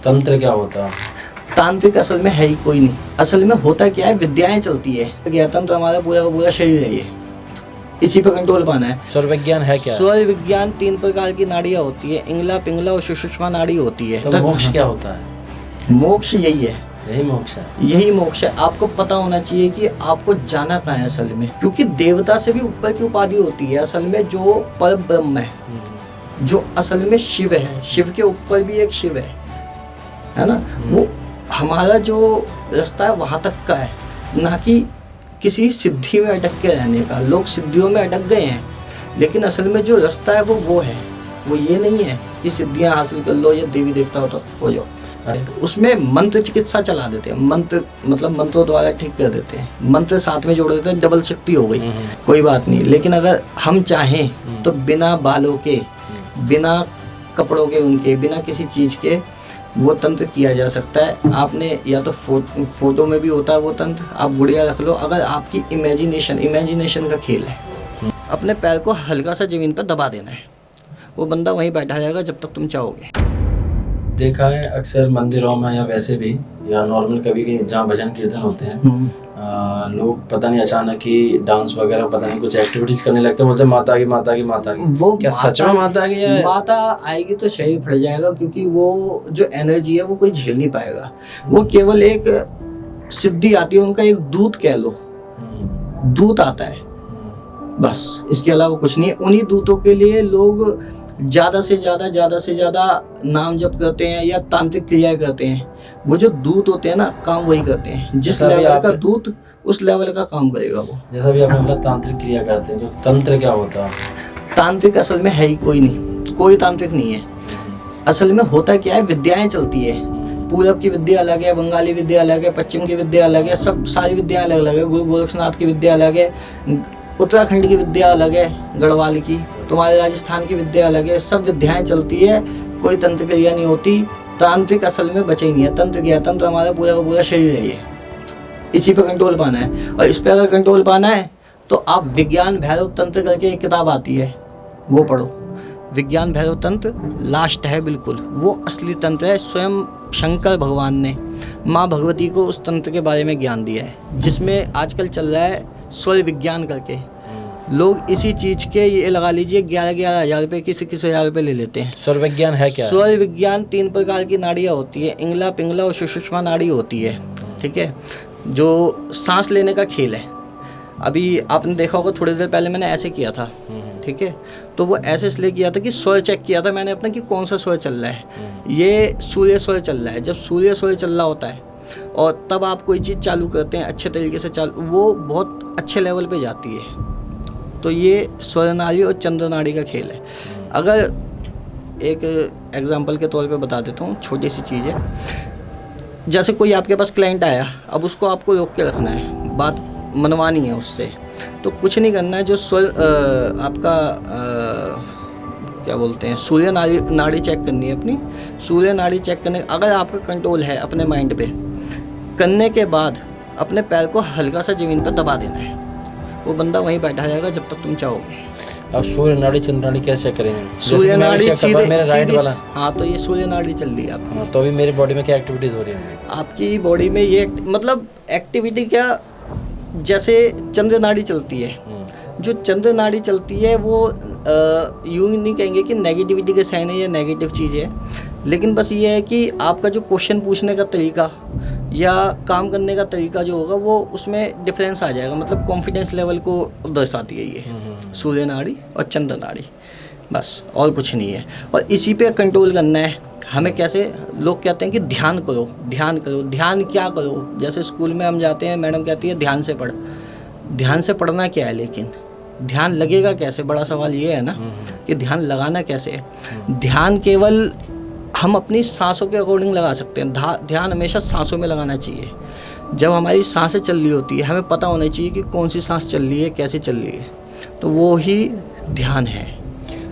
तंत्र क्या होता है? तांत्रिक असल में है ही कोई नहीं। असल में होता क्या है, विद्याएं चलती है। तंत्र हमारा पूरा का पूरा शरीर है, ये इसी पर कंट्रोल पाना है। स्वर विज्ञान है क्या? स्वर विज्ञान 3 प्रकार की नाड़ियाँ होती है, इंगला, पिंगला और सुषुम्ना नाड़ी होती है। तो मोक्ष क्या होता है? मोक्ष यही है, यही मोक्ष है। यही मोक्ष है। आपको पता होना चाहिए कि आपको जाना कहाँ है असल में, क्योंकि देवता से भी ऊपर की उपाधि होती है असल में, जो पर ब्रह्म है, जो असल में शिव है। शिव के ऊपर भी एक शिव है ना। वो हमारा जो रास्ता है वहाँ तक का है, ना कि किसी सिद्धि में अटक के रहने का। लोग सिद्धियों में अटक गए हैं, लेकिन असल में जो रास्ता है वो है, वो ये नहीं है कि सिद्धियाँ हासिल कर लो या देवी देवता हो जाओ। उसमें मंत्र चिकित्सा चला देते हैं, मंत्र मतलब मंत्रों द्वारा ठीक कर देते हैं, मंत्र साथ में जोड़ देते हैं, डबल शक्ति हो गई, कोई बात नहीं। लेकिन अगर हम चाहें तो बिना बालों के, बिना कपड़ों के, उनके बिना किसी चीज़ के वो तंत्र किया जा सकता है। आपने या तो फोटो में भी होता है वो तंत्र, आप गुड़िया रख लो। अगर आपकी इमेजिनेशन का खेल है, अपने पैर को हल्का सा जमीन पर दबा देना है, वो बंदा वहीं बैठा रहेगा जब तक तुम चाहोगे। देखा है अक्सर मंदिरों में या वैसे भी या नॉर्मल कभी कभी जहाँ भजन कीर्तन होते हैं, लोग पता नहीं अचानक ही डांस वगैरह पता नहीं कुछ एक्टिविटीज करने लगते हैं, बोलते हैं माता की माता की माता की। वो क्या सच में माता की है? माता आएगी तो शरीर फट जाएगा, क्योंकि वो जो एनर्जी है वो कोई झेल नहीं पाएगा। वो केवल एक सिद्धि आती है, उनका एक दूत कह लो, दूत आता है बस, इसके अलावा कुछ नहीं है। उन्हीं दूतों के लिए लोग ज्यादा से ज्यादा नाम जप करते हैं या तांत्रिक क्रियाएं करते हैं। वो जो दूत होते हैं ना, काम वही करते हैं। जिस लेवल का दूत उस लेवल का काम करेगा वो। जैसा भी आपने बोला तांत्रिक क्रिया करते हैं, तो तंत्र क्या होता है? तांत्रिक असल में है ही कोई नहीं, कोई तांत्रिक नहीं है। असल में होता क्या है, विद्याएं चलती है। पूरब की विद्या अलग है, बंगाली विद्या अलग है, पश्चिम की विद्या अलग है, सब सारी विद्या अलग अलग है। गुरु गोरक्षनाथ की विद्या अलग है, उत्तराखंड की विद्या अलग है, गढ़वाल की, तुम्हारे राजस्थान की विद्या अलग है। सब विद्याएं चलती है, कोई तंत्र क्रिया नहीं होती। तांत्रिक असल में बचे ही नहीं है। तंत्र क्या? तंत्र हमारा पूरा का पूरा शरीर है, ये इसी पर कंट्रोल पाना है। और इस पर अगर कंट्रोल पाना है तो आप विज्ञान भैरव तंत्र करके एक किताब आती है, वो पढ़ो। विज्ञान भैरव तंत्र लास्ट है बिल्कुल, वो असली तंत्र है। स्वयं शंकर भगवान ने माँ भगवती को उस तंत्र के बारे में ज्ञान दिया है, जिसमें आजकल चल रहा है स्वर विज्ञान करके। लोग इसी चीज के ये लगा लीजिए 11-11 हज़ार रुपये, किसी हज़ार रुपये ले लेते हैं। स्वर विज्ञान है क्या? स्वर विज्ञान 3 प्रकार की नाड़ियाँ होती है, इंगला, पिंगला और सुषुम्ना नाड़ी होती है, ठीक है, जो सांस लेने का खेल है। अभी आपने देखा होगा थोड़ी देर पहले मैंने ऐसे किया था, ठीक है, तो वो ऐसे इसलिए किया था कि स्वर चेक किया था मैंने अपना कि कौन सा स्वर चल रहा है। ये सूर्य स्वर चल रहा है। जब सूर्य स्वर चल रहा होता है और तब आप कोई चीज़ चालू करते हैं अच्छे तरीके से वो बहुत अच्छे लेवल पे जाती है। तो ये स्वर नाड़ी और चंद्र नाड़ी का खेल है। अगर एक एग्जांपल के तौर पे बता देता हूँ, छोटी सी चीज़ है। जैसे कोई आपके पास क्लाइंट आया, अब उसको आपको रोक के रखना है, बात मनवानी है उससे, तो कुछ नहीं करना है। जो स्वर आपका क्या बोलते हैं, सूर्य नाड़ी चेक करनी है अपनी। सूर्य नाड़ी चेक करने, अगर आपका कंट्रोल है अपने माइंड पे, करने के बाद अपने पैर को हल्का सा ज़मीन पर दबा देना है, वो बंदा वहीं बैठा रहेगा जब तक तुम चाहोगे। अब सूर्य नाड़ी चंद्र नाड़ी कैसे करेंगे? सूर्य नाड़ी सीधे, वाला। हाँ, तो ये सूर्य नाड़ी चल रही है आपकी। हाँ, तो अभी मेरी बॉडी में क्या एक्टिविटीज़ हो रही है? आपकी बॉडी में ये मतलब एक्टिविटी क्या, जैसे चंद्र नाड़ी चलती है, जो चंद्र नाड़ी चलती है वो यूँ नहीं कहेंगे कि नेगेटिविटी का साइन है या नेगेटिव चीज़ है, लेकिन बस ये है कि आपका जो क्वेश्चन पूछने का तरीका या काम करने का तरीका जो होगा वो उसमें डिफरेंस आ जाएगा। मतलब कॉन्फिडेंस लेवल को दर्शाती है ये सूर्य नाड़ी और चंद्र नाड़ी, बस और कुछ नहीं है। और इसी पे कंट्रोल करना है हमें। कैसे? लोग कहते हैं कि ध्यान करो, ध्यान करो। ध्यान क्या करो? जैसे स्कूल में हम जाते हैं, मैडम कहती है ध्यान से पढ़। ध्यान से पढ़ना क्या है, लेकिन ध्यान लगेगा कैसे? बड़ा सवाल ये है ना कि ध्यान लगाना कैसे है। ध्यान केवल हम अपनी सांसों के अकॉर्डिंग लगा सकते हैं। ध्यान हमेशा सांसों में लगाना चाहिए। जब हमारी सांसें चल रही होती है, हमें पता होना चाहिए कि कौन सी सांस चल रही है, कैसे चल रही है, तो वो ही ध्यान है।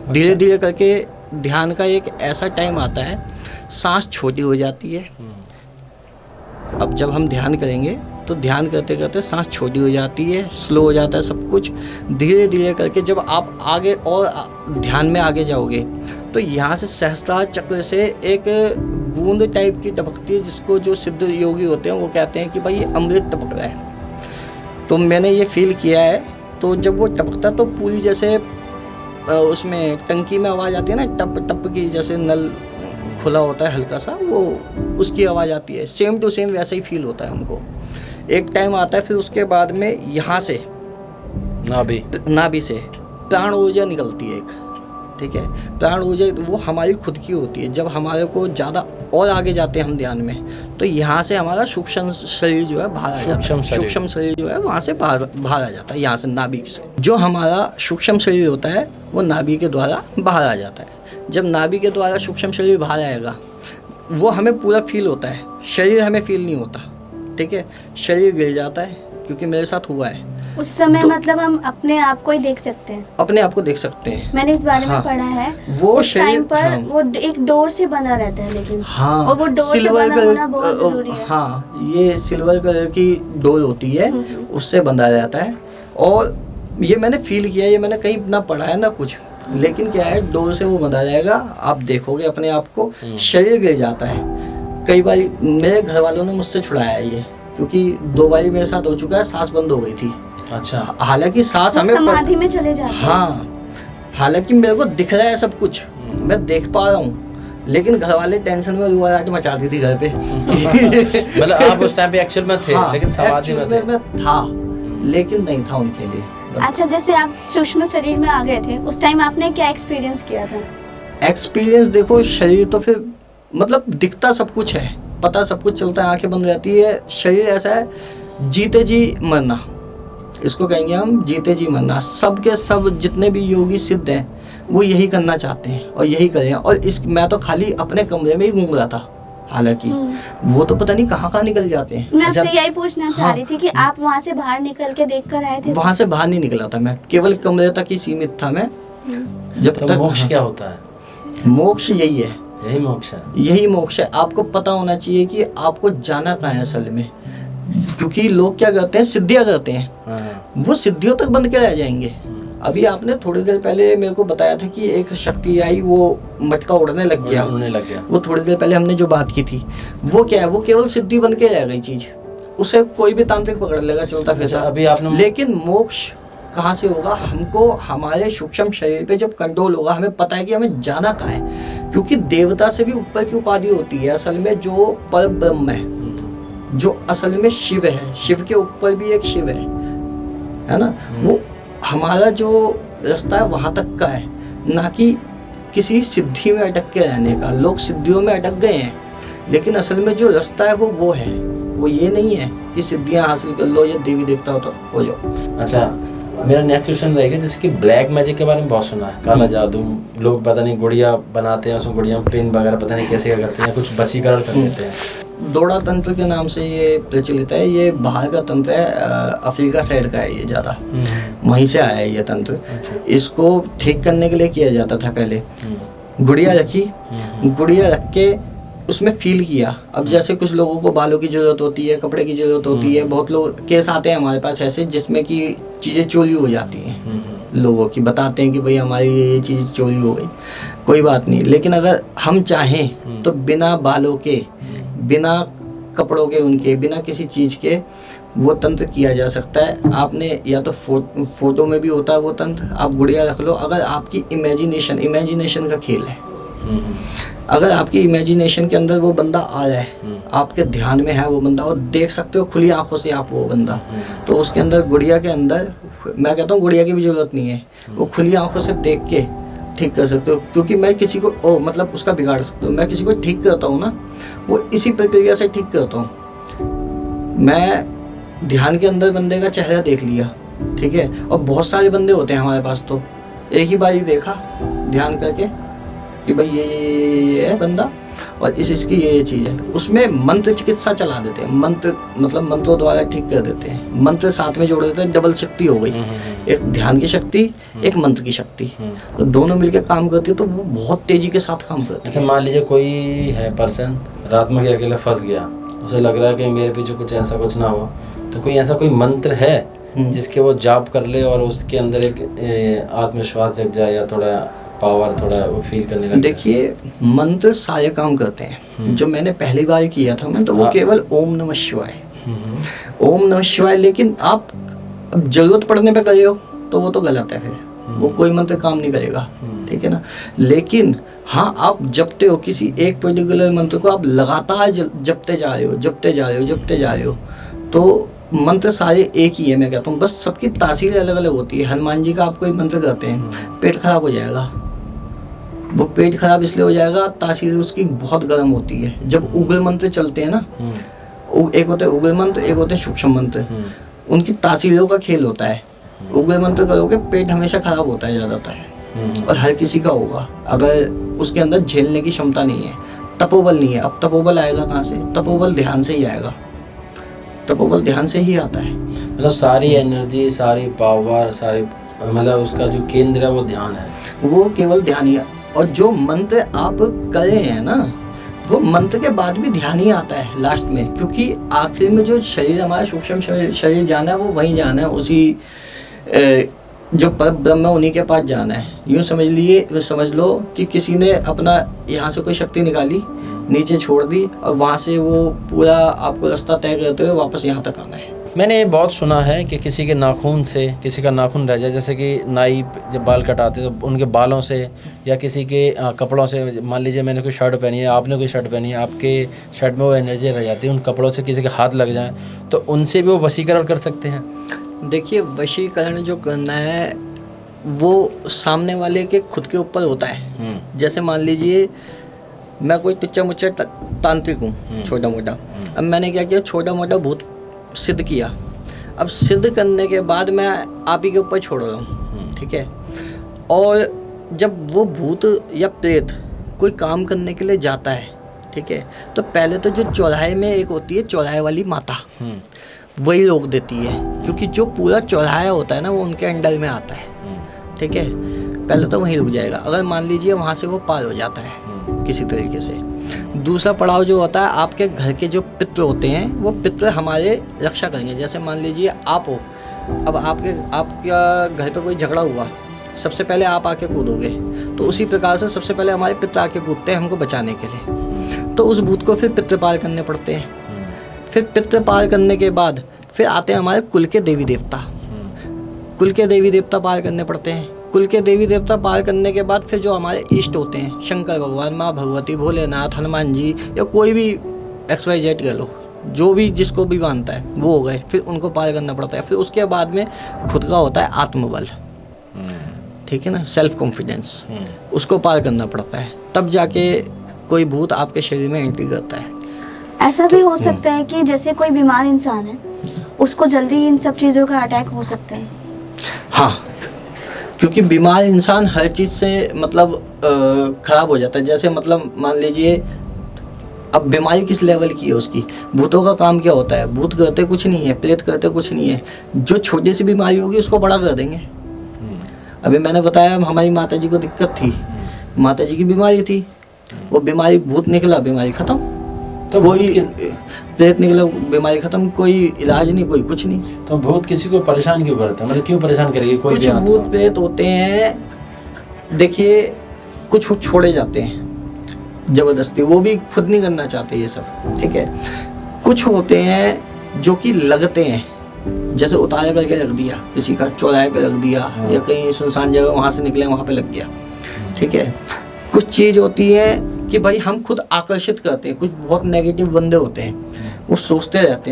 धीरे धीरे करके ध्यान का एक ऐसा टाइम आता है, सांस छोटी हो जाती है। अब जब हम ध्यान करेंगे तो ध्यान करते करते सांस छोटी हो जाती है, स्लो हो जाता है सब कुछ। धीरे धीरे करके जब आप आगे और ध्यान में आगे जाओगे तो यहाँ से सहस्त्रार चक्र से एक बूंद टाइप की टपकती है, जिसको जो सिद्ध योगी होते हैं वो कहते हैं कि भाई ये अमृत टपक रहा है। तो मैंने ये फील किया है। तो जब वो टपकता तो पूरी जैसे उसमें टंकी में आवाज़ आती है ना, टप टप की, जैसे नल खुला होता है हल्का सा, वो उसकी आवाज़ आती है, सेम टू सेम वैसा ही फील होता है हमको। एक टाइम आता है, फिर उसके बाद में यहाँ से नाभि से प्राण ऊर्जा निकलती है एक, ठीक है। प्राण ऊर्जा वो हमारी खुद की होती है। जब हमारे को ज़्यादा और आगे जाते हैं हम ध्यान में, तो यहाँ से हमारा सूक्ष्म शरीर जो है बाहर आ जाता है। सूक्ष्म शरीर जो है वहाँ से बाहर आ जाता है, यहाँ से नाभि से। जो हमारा सूक्ष्म शरीर होता है वो नाभि के द्वारा बाहर आ जाता है। जब नाभि के द्वारा सूक्ष्म शरीर बाहर आएगा, वो हमें पूरा फील होता है, शरीर हमें फील नहीं होता, ठीक है। शरीर गिर जाता है, क्योंकि मेरे साथ हुआ है। उस समय तो, मतलब हम अपने आप को ही देख सकते हैं, अपने आप को देख सकते हैं। मैंने इस बारे हाँ, में पढ़ा है। वो उस टाइम पर हाँ, वो एक डोर से बंधा रहता है, लेकिन हाँ, और वो डोर से बंधा होना बहुत जरूरी है। हाँ, ये सिल्वर कलर की डोर होती है, उससे बंधा रहता है। और ये मैंने फील किया, ये मैंने कहीं ना पढ़ा है ना कुछ, लेकिन क्या है, डोर से वो बंधा जाएगा, आप देखोगे अपने आप को, शरीर गिर जाता है। कई बार मेरे घर वालों ने मुझसे छुड़ाया है ये, क्योंकि 2 बार मेरे साथ हो चुका है, सांस बंद हो गई थी। अच्छा। हालांकि सांस हमें समाधि में चले जाते हैं। हाँ, हालांकि मेरे को दिख रहा है सब कुछ, मैं देख पा रहा हूँ, लेकिन घर वाले टेंशन में रुआट मचाती थी घर पे। मतलब आप उस टाइम पे एक्चुअल में थे, हाँ, लेकिन समाधि में थे। मैं था, लेकिन नहीं था उनके लिए। अच्छा, जैसे आप सूक्ष्म शरीर में आ गए थे, उस टाइम आपने क्या एक्सपीरियंस किया था? एक्सपीरियंस देखो, शरीर तो फिर मतलब दिखता सब कुछ है, पता सब कुछ चलता है, आंखें बंद रहती है। शरीर ऐसा है, जीते जी मरना, इसको कहेंगे हम, जीते जी मरना। सब के सब जितने भी योगी सिद्ध हैं वो यही करना चाहते हैं और यही करें। और मैं तो खाली अपने कमरे में ही घूम रहा था, हालांकि वो तो पता नहीं कहाँ निकल जाते हैं। मैं आपसे यही पूछना चाह रही थी कि आप वहाँ से बाहर निकल के देख कर आए थे? वहाँ से बाहर नहीं निकला था मैं, केवल कमरे तक ही सीमित था मैं। जब तो तक मोक्ष क्या होता है? मोक्ष यही है, यही मोक्ष है। यही मोक्ष है। आपको पता होना चाहिए कि आपको जाना कहाँ है असल में, क्योंकि लोग क्या करते हैं, सिद्धियाँ करते हैं, वो सिद्धियों तक बंद के रह जाएंगे। अभी आपने थोड़ी देर पहले मेरे को बताया था कि एक शक्ति आई, वो मटका उड़ने लग गया। वो थोड़ी देर पहले हमने जो बात की थी, वो क्या है, वो केवल सिद्धि बन के रह गई चीज, उसे कोई भी तांत्रिक पकड़ लेगा, चलता फिरता। अभी आपने लेकिन मोक्ष कहाँ से होगा? हमको हमारे सूक्ष्म शरीर पे जब कंट्रोल होगा, हमें पता है कि हमें जाना कहाँ है। क्योंकि देवता से भी ऊपर की उपाधि होती है असल में, जो पर ब्रह्म है, जो असल में शिव है, शिव के ऊपर भी एक शिव है ना। वो हमारा जो रास्ता है वहाँ तक का है, ना कि किसी सिद्धि में अटक के रहने का। लोग सिद्धियों में अटक गए हैं, लेकिन असल में जो रास्ता है वो है, वो ये नहीं है कि सिद्धियाँ हासिल कर लो या देवी देवता हो जाओ। अच्छा, मेरा नेक्स्ट क्वेश्चन रहेगा, जैसे कि ब्लैक मैजिक के बारे में बहुत सुना है, काला जादू, लोग पता नहीं गुड़िया बनाते हैं, उसमें गुड़िया पिन वगैरह पता नहीं कैसे क्या करते हैं, कुछ वशीकरण कर देते हैं। दोड़ा तंत्र के नाम से ये प्रचलित है। ये बाहर का तंत्र है, अफ्रीका साइड का है ये ज़्यादा, वहीं से आया है ये तंत्र। अच्छा। इसको ठीक करने के लिए किया जाता था पहले। गुड़िया रखी, गुड़िया रख के उसमें फील किया। अब जैसे कुछ लोगों को बालों की ज़रूरत होती है, कपड़े की ज़रूरत होती है, बहुत लोग केस आते हैं हमारे पास ऐसे जिसमें कि चीज़ें चोरी हो जाती हैं, लोगों की बताते हैं कि भाई हमारी ये चीज़ चोरी हो गई। कोई बात नहीं, लेकिन अगर हम चाहें तो बिना बालों के, बिना कपड़ों के, उनके बिना किसी चीज़ के वो तंत्र किया जा सकता है। आपने या तो फोटो में भी होता है वो तंत्र, आप गुड़िया रख लो। अगर आपकी इमेजिनेशन का खेल है, अगर आपकी इमेजिनेशन के अंदर वो बंदा आ रहा है, आपके ध्यान में है वो बंदा, और देख सकते हो खुली आंखों से आप वो बंदा, तो उसके अंदर, गुड़िया के अंदर, मैं कहता हूँ गुड़िया की भी जरूरत नहीं है, वो खुली आंखों से देख के ठीक कर सकते हो। क्योंकि मैं किसी को मतलब उसका बिगाड़ सकता हूँ। मैं किसी को ठीक करता हूँ ना, वो इसी प्रक्रिया से ठीक करता हूँ। मैं ध्यान के अंदर बंदे का चेहरा देख लिया, ठीक है, और बहुत सारे बंदे होते हैं हमारे पास, तो एक ही बार ही देखा ध्यान करके कि भाई ये है बंदा और इसकी ये चीज़ है। उसमें मंत्र चिकित्सा चला देते हैं, मंत्र मतलब मंत्रों द्वारा ठीक कर देते हैं, मंत्र साथ में जोड़ देते हैं, डबल शक्ति हो गई, एक ध्यान की शक्ति, एक मंत्र की शक्ति, तो दोनों मिलकर काम करती है, तो वो बहुत तेजी के साथ काम करती है। अच्छा, मान लीजिए कोई है पर्सन रात में अकेले फंस गया, उसे लग रहा है कि मेरे पीछे कुछ ऐसा कुछ ना हो, तो कोई ऐसा कोई मंत्र है जिसके वो जाप कर ले और उसके अंदर एक आत्मविश्वास जग जाए या थोड़ा पावर थोड़ा वो फील करने लगते हैं। देखिए मंत्र सारे काम करते हैं। जो मैंने पहली बार किया था मैं, तो वो केवल ओम नमः शिवाय, ओम नमः शिवाय, लेकिन आप अब जरूरत पड़ने पे करे हो तो वो तो गलत है, फिर वो कोई मंत्र काम नहीं करेगा, ठीक है ना। लेकिन हाँ, आप जपते हो किसी एक पर्टिकुलर मंत्र को, आप लगातार जपते जा रहे हो, जपते जा रहे हो, जपते जा रहे हो, तो मंत्र सारे एक ही है, मैं कहता हूँ। बस सबकी तासीर अलग अलग होती है। हनुमान जी का आप कोई मंत्र करते हैं, पेट खराब हो जाएगा, वो पेट खराब इसलिए हो जाएगा, तासीर उसकी बहुत गर्म होती है। जब उग्र मंत्र चलते हैं ना, एक होते हैं उग्र मंत्र, एक होते हैं सूक्ष्म मंत्र, उनकी तासीरों का खेल होता है। उग्र मंत्र करोगे पेट हमेशा खराब होता है ज़्यादातर, और हर किसी का होगा अगर उसके अंदर झेलने की क्षमता नहीं है, तपोबल नहीं है। अब तपोबल आएगा कहाँ से? तपोबल ध्यान से ही आएगा, तपोबल ध्यान से ही आता है। मतलब सारी एनर्जी, सारी पावर, सारी मतलब उसका जो केंद्र है वो ध्यान है, वो केवल ध्यान ही है। और जो मंत्र आप कर रहे हैं ना, वो मंत्र के बाद भी ध्यान ही आता है लास्ट में, क्योंकि आखिर में जो शरीर हमारा सूक्ष्म शरीर जाना है, वो वहीं जाना है, उसी जो पर ब्रह्म उन्हीं के पास जाना है। यूँ समझ लो कि किसी ने अपना यहाँ से कोई शक्ति निकाली, नीचे छोड़ दी, और वहाँ से वो पूरा आपको रास्ता तय करते हुए वापस यहाँ तक आना है। मैंने ये बहुत सुना है कि किसी के नाखून से किसी का नाखून रह जाए, जैसे कि नाई जब बाल कटाते तो उनके बालों से या किसी के कपड़ों से, मान लीजिए मैंने कोई शर्ट पहनी है, आपने कोई शर्ट पहनी है, आपके शर्ट में वो एनर्जी रह जाती है, उन कपड़ों से किसी के हाथ लग जाए तो उनसे भी वो वशीकरण कर सकते हैं। देखिए वशीकरण जो करना है वो सामने वाले के खुद के ऊपर होता है। जैसे मान लीजिए मैं कोई टुच्चा मुच्चा तांत्रिक हूँ, छोटा मोटा, अब मैंने क्या किया, छोटा मोटा भूत सिद्ध किया। अब सिद्ध करने के बाद मैं आप ही के ऊपर छोड़ रहा हूँ, ठीक है। और जब वो भूत या प्रेत कोई काम करने के लिए जाता है, ठीक है, तो पहले तो जो चौराहे में एक होती है चौराहे वाली माता, वही रोक देती है, क्योंकि जो पूरा चौराहा होता है ना वो उनके अंडर में आता है, ठीक है। पहले तो वहीं रुक जाएगा। अगर मान लीजिए वहाँ से वो पार हो जाता है किसी तरीके से, दूसरा पड़ाव जो होता है, आपके घर के जो पितृ होते हैं, वो पितृ हमारे रक्षा करेंगे। जैसे मान लीजिए आप हो, अब आपका घर पे कोई झगड़ा हुआ, सबसे पहले आप आके कूदोगे, तो उसी प्रकार से सबसे पहले हमारे पितृ आके कूदते हैं हमको बचाने के लिए। तो उस भूत को फिर पितृ पार करने पड़ते हैं। फिर पितृ पार करने के बाद फिर आते हैं हमारे कुल के देवी देवता, कुल के देवी देवता पार करने पड़ते हैं। कुल के देवी देवता पार करने के बाद फिर जो हमारे इष्ट होते हैं, शंकर भगवान, माँ भगवती, भोलेनाथ, हनुमान जी, या कोई भी XYZ कह लो, जो भी जिसको भी मानता है वो हो गए, फिर उनको पार करना पड़ता है। फिर उसके बाद में खुद का होता है आत्मबल, ठीक है ना, सेल्फ कॉन्फिडेंस, उसको पार करना पड़ता है, तब जाके कोई भूत आपके शरीर में एंट्री करता है। ऐसा भी हो सकता है कि जैसे कोई बीमार इंसान है, उसको जल्दी इन सब चीज़ों का अटैक हो सकता है। हाँ, क्योंकि बीमार इंसान हर चीज़ से मतलब खराब हो जाता है। जैसे मतलब मान लीजिए अब बीमारी किस लेवल की है उसकी, भूतों का काम क्या होता है, भूत करते कुछ नहीं है, प्रेत करते कुछ नहीं है, जो छोटी सी बीमारी होगी उसको बड़ा कर देंगे। अभी मैंने बताया हमारी माता जी को दिक्कत थी, माता जी की बीमारी थी, वो बीमारी भूत निकला, बीमारी खत्म, तो कोई प्रेत निकला, बीमारी खत्म, कोई इलाज नहीं, कोई कुछ नहीं। तो भूत किसी को परेशान क्यों करता है, मतलब क्यों परेशान करेगी कोई? कुछ भूत प्रेत होते हैं, देखिए कुछ छोड़े जाते हैं जबरदस्ती, वो भी खुद नहीं करना चाहते ये सब, ठीक है। कुछ होते हैं जो कि लगते हैं, जैसे उतार करके रख दिया, किसी का चौराहे पे रख दिया, या कहीं सुनसान जगह वहाँ से निकले वहाँ पे लग गया, ठीक है। कुछ चीज़ होती है कि भाई हम खुद आकर्षित करते हैं। कुछ बहुत नेगेटिव बंदे होते हैं, वो सोचते रहते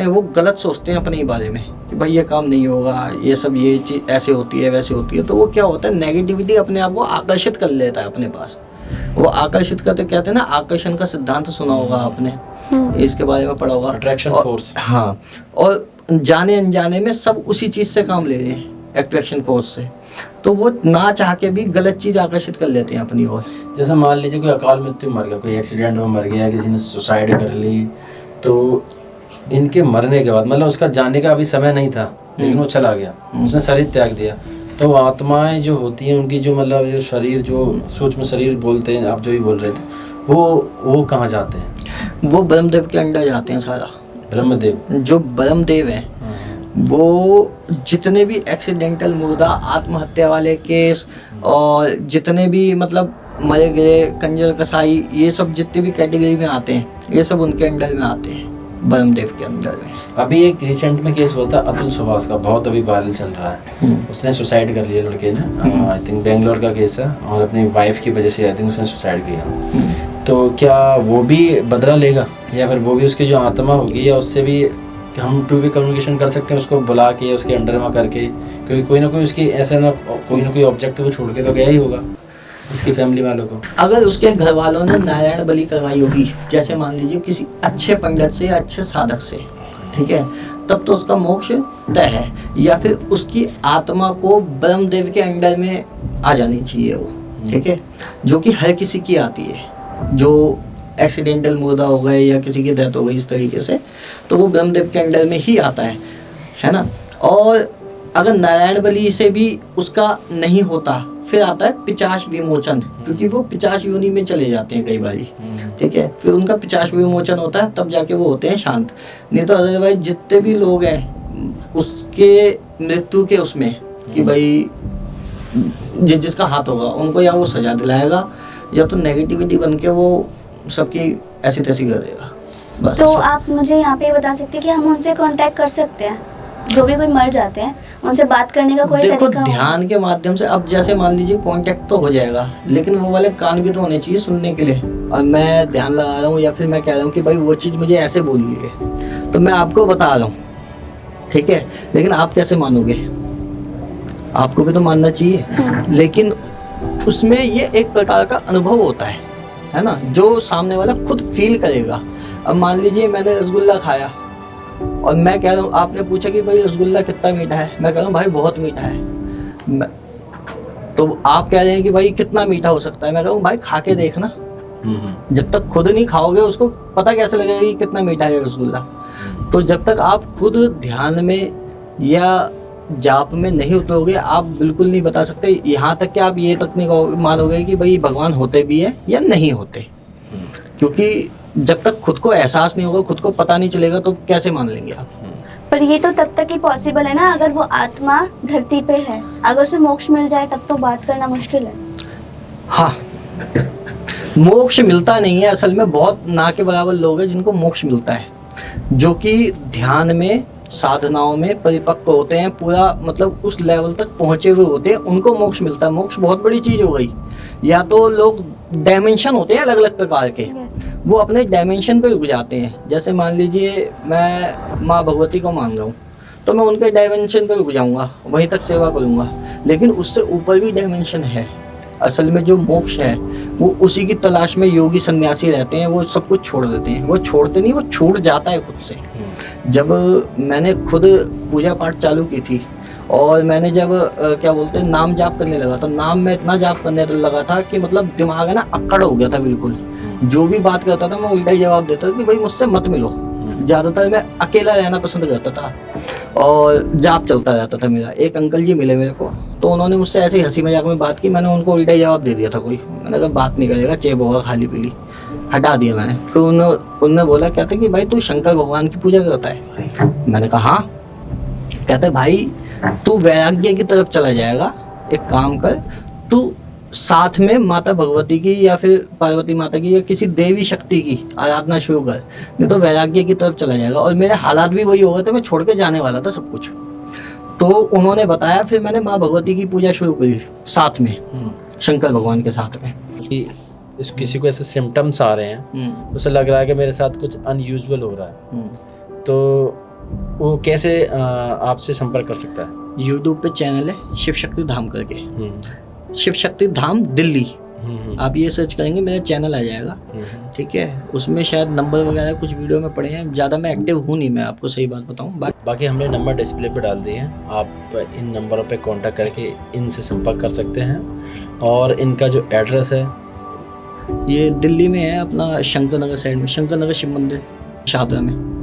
हैं, वो गलत सोचते हैं अपने ही बारे में कि भाई ये काम नहीं होगा, ये सब ये चीज़ ऐसे होती है वैसे होती है, तो वो क्या होता है, नेगेटिविटी अपने आप को आकर्षित कर लेता है अपने पास। वो आकर्षित करते, कहते हैं ना आकर्षण का सिद्धांत सुना होगा आपने, इसके बारे में पढ़ा होगा, अट्रैक्शन फोर्स। हाँ, और जाने अनजाने में सब उसी चीज़ से काम ले रहे हैं, अट्रैक्शन फोर्स से, तो वो ना चाह के भी गलत चीज़ आकर्षित कर लेते हैं अपनी ओर। जैसे मान लीजिए कोई अकाल मृत्यु मर गया, कोई एक्सीडेंट में मर गया, किसी ने सुसाइड कर ली, तो इनके मरने के बाद मतलब उसका जाने का अभी समय नहीं था, लेकिन वो चला गया, उसने शरीर त्याग दिया, तो आत्माएं जो होती हैं उनकी जो मतलब जो शरीर, जो सूक्ष्म शरीर बोलते हैं, आप जो भी बोल रहे थे, वो कहाँ जाते हैं? वो ब्रह्मदेव के अंदर जाते हैं सारा। ब्रह्मदेव, जो ब्रह्मदेव हैं, वो जितने भी एक्सीडेंटल मुर्दा, आत्महत्या वाले केस और जितने भी मतलब मरे गए, कंजर, कसाई, ये सब जितने भी कैटेगरी में आते हैं, ये सब उनके अंडर में आते हैं, ब्रह्मदेव के अंदर में। अभी एक रिसेंट में केस हुआ था अतुल सुभाष का, बहुत अभी वायरल चल रहा है। उसने सुसाइड कर लिया लड़के ने, आई थिंक बेंगलोर का केस है, और अपनी वाइफ की वजह से आई थिंक उसने सुसाइड किया। तो क्या वो भी बदला लेगा, या फिर वो भी उसकी जो आत्मा होगी, या उससे भी हम टू वे कम्युनिकेशन कर सकते हैं उसको बुला के, उसके अंडर में करके, क्योंकि कोई ना कोई उसकी ऐसा ना कोई ऑब्जेक्ट वो छोड़ के तो गया ही होगा उसकी फैमिली वालों को। अगर उसके घर वालों ने नारायण बलि करवाई होगी, जैसे मान लीजिए किसी अच्छे पंडित से या अच्छे साधक से, ठीक है, तब तो उसका मोक्ष तय है। या फिर उसकी आत्मा को ब्रह्मदेव के अंडर में आ जानी चाहिए वो, ठीक है, जो कि हर किसी की आती है। जो एक्सीडेंटल मुर्दा हो गए या किसी की डेथ हो गई इस तरीके से, तो वो ब्रह्मदेव के अंडर में ही आता है ना। और अगर नारायण बलि से भी उसका नहीं होता, फिर आता है पिशाच विमोचन, क्योंकि वो पिशाच योनि में चले जाते हैं कई बारी, ठीक है, फिर उनका पिशाच विमोचन होता है, तब जाके वो होते हैं शांत। नहीं तो अदरवाइज जितने भी लोग हैं उसके मृत्यु के उसमें कि भाई जिसका हाथ होगा उनको या वो सजा दिलाएगा, या तो नेगेटिविटी बन के वो सबकी ऐसी तैसी कर देगा बस। तो आप मुझे यहाँ पे बता सकते हैं कि हम उनसे कांटेक्ट कर सकते हैं, जो भी कोई मर जाते हैं उनसे बात करने का कोई देखो तरीका ध्यान के माध्यम से, अब जैसे मान लीजिए कांटेक्ट तो हो जाएगा, लेकिन वो वाले कान भी तो होने चाहिए सुनने के लिए। और मैं ध्यान लगा रहा हूँ या फिर मैं कह रहा हूँ कि भाई वो चीज़ मुझे ऐसे बोली है, तो मैं आपको बता रहा हूँ, ठीक है, लेकिन आप कैसे मानोगे? आपको भी तो मानना चाहिए। लेकिन उसमें ये एक प्रकार का अनुभव होता है ना, जो सामने वाला खुद फील करेगा। अब मान लीजिए मैंने रसगुल्ला खाया और मैं कह रहा हूँ, आपने पूछा कि भाई रसगुल्ला कितना मीठा है, मैं कह रहा हूँ भाई बहुत मीठा है, तो आप कह रहे हैं कि भाई कितना मीठा हो सकता है, मैं कह रहा हूँ भाई खा के देखना। जब तक खुद नहीं खाओगे उसको पता कैसे लगेगा कि कितना मीठा है रसगुल्ला। तो जब तक आप खुद ध्यान में या जाप में नहीं उतरोगे, आप बिल्कुल नहीं बता सकते। यहाँ तक कि आप ये तक नहीं मानोगे कि भाई भगवान होते भी है या नहीं होते, क्योंकि जब तक खुद को एहसास नहीं होगा, खुद को पता नहीं चलेगा, तो कैसे मान लेंगे आप? पर ये तो तब तक ही पॉसिबल है ना अगर वो आत्मा धरती पे है, अगर उसे मोक्ष मिल जाए तब तो बात करना मुश्किल है। हाँ, मोक्ष मिलता नहीं है असल में, बहुत ना के बराबर लोग हैं जिनको मोक्ष मिलता है, जो कि ध्यान में, साधनाओं में परिपक्व होते हैं, पूरा मतलब उस लेवल तक पहुंचे हुए होते हैं, उनको मोक्ष मिलता है। मोक्ष बहुत बड़ी चीज हो गई। या तो लोग डायमेंशन होते हैं अलग अलग प्रकार के, वो अपने डायमेंशन पे रुक जाते हैं। जैसे मान लीजिए मैं माँ भगवती को मान रहा हूँ, तो मैं उनके डायमेंशन पे रुक जाऊँगा, वहीं तक सेवा करूँगा, लेकिन उससे ऊपर भी डायमेंशन है। असल में जो मोक्ष है वो उसी की तलाश में योगी सन्यासी रहते हैं, वो सब कुछ छोड़ देते हैं। वो छोड़ते नहीं, वो छूट जाता है खुद से। जब मैंने खुद पूजा पाठ चालू की थी और मैंने जब क्या बोलते हैं नाम जाप करने लगा, तो नाम में इतना जाप करने लगा था कि मतलब दिमाग है ना अक्कड़ हो गया था बिल्कुल। जो भी बात करता था मैं उल्टा ही जवाब देता था कि भाई मुझसे मत मिलो। ज़्यादातर मैं अकेला रहना पसंद करता था और जाप चलता रहता था मेरा। एक अंकल जी मिले मेरे को, तो उन्होंने मुझसे ऐसे ही हंसी मजाक में बात की, मैंने उनको उल्टा ही जवाब दे दिया था। कोई मैंने कहा बात नहीं करेगा, चेप होगा, खाली पीली, हटा दिया मैंने। फिर उन्होंने बोला, कहते कि भाई तू शंकर भगवान की पूजा करता है? मैंने कहा हाँ। कहते भाई तू वैराग्य की तरफ चला जाएगा, एक काम कर, तू साथ में माता भगवती की या फिर पार्वती माता की या किसी देवी शक्ति की आराधना शुरू कर, नहीं तो वैराग्य की तरफ चला जाएगा। और मेरे हालात भी वही हो गए थे, मैं छोड़ के जाने वाला था सब कुछ। तो उन्होंने बताया, फिर मैंने माँ भगवती की पूजा शुरू करी साथ में, शंकर भगवान के साथ में। कि किसी को ऐसे सिम्टम्स आ रहे हैं, उसे लग रहा है कि मेरे साथ कुछ अनयूजुअल हो रहा है, तो वो कैसे आपसे संपर्क कर सकता है? यूट्यूब पे चैनल है शिव शक्ति धाम करके, शिव शक्ति धाम दिल्ली, आप ये सर्च करेंगे मेरा चैनल आ जाएगा, ठीक है। उसमें शायद नंबर वगैरह कुछ वीडियो में पड़े हैं, ज़्यादा मैं एक्टिव हूँ नहीं, मैं आपको सही बात बताऊँ। बाकी हमने नंबर डिस्प्ले पे डाल दिए हैं, आप इन नंबरों पे कांटेक्ट करके इनसे संपर्क कर सकते हैं। और इनका जो एड्रेस है ये दिल्ली में है, अपना शंकर नगर साइड में, शंकर नगर शिव मंदिर शाहदरा में।